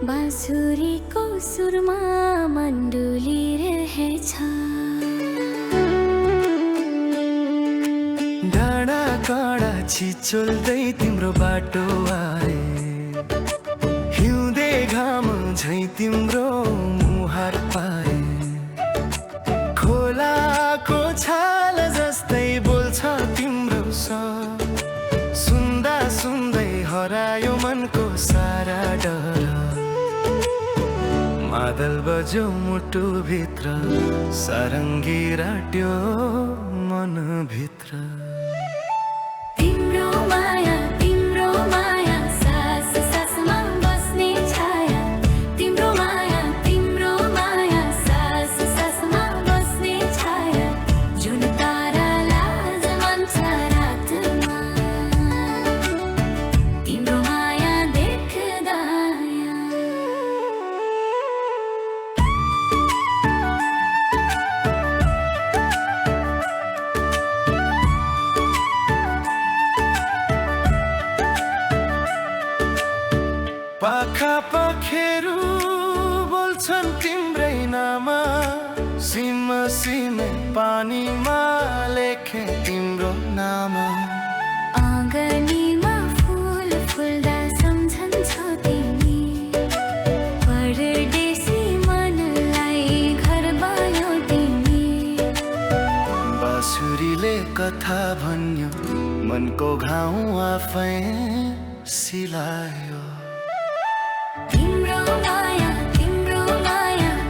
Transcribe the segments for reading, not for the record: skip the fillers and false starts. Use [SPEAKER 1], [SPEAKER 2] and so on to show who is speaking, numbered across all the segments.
[SPEAKER 1] बाँसुरीको सुरमा मन डुलिरहेछ।
[SPEAKER 2] डाँडा काँडा छिचोल्दै तिम्रो बाटो आए, हिउँदे घाम झैँ तिम्रो मुहार पाए। खोलाको छाल जस्तै बोल्छ तिम्रो स्वर, सुन्दा सुन्दै हरायो मनको सारा डर। मादल बज्यो मुटुभित्र, सारङ्गी राट्यो मनभित्र।
[SPEAKER 1] तिम्रो माया सास सासमा बस्ने छाया। तिम्रो माया सास सासमा बस्ने छाया। जुन तारा लाज मान्छ रातमा, तिम्रो माया देख्दा
[SPEAKER 2] पाखा पखेरु बोल्छन् तिम्रै नाम, सिम सिमे पानीमा लेखे तिम्रो नाम।
[SPEAKER 1] आँगनीमा फूल फुल्दा सम्झन्छौ तिमी, परदेशी मनलाई घर भयो तिमी।
[SPEAKER 2] बाँसुरीले कथा भन्यो, मनको घाउ आफै सिलायो।
[SPEAKER 1] तिम्रो माया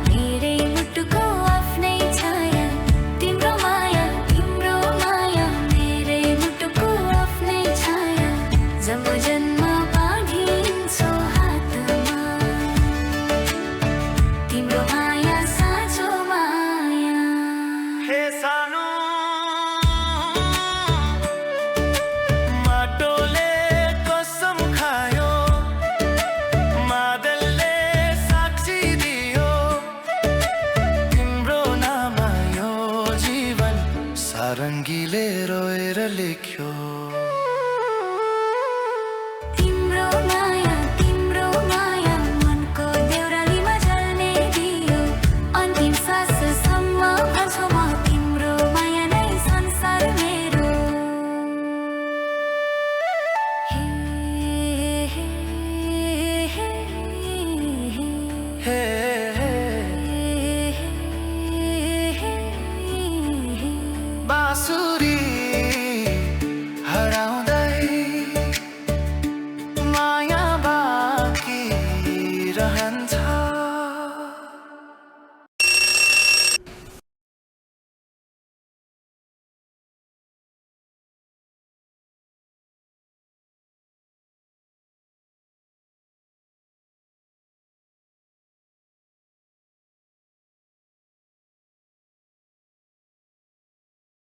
[SPEAKER 1] मेरै मुटुको आफ्नै छाया। तिम्रो माया मेरै मुटुको आफ्नै छाया। जन्म जन्म बाँधिन्छौ हातमा, तिम्रो माया साँचो माया।
[SPEAKER 2] हे सानो माटोले कसम खायो, मादलले साक्षी दियो, तिम्रो नाम यो जीवन सारङ्गीले रोएर लेख्यो।
[SPEAKER 1] तिम्रो माया मनको देउरालीमा जल्ने दियो। अन्तिम साससम्म भन्छौ म तिम्रो माया नै संसार मेरो।
[SPEAKER 2] हे बाँसुरी हराउँदै माया बाँकी रहन्छ।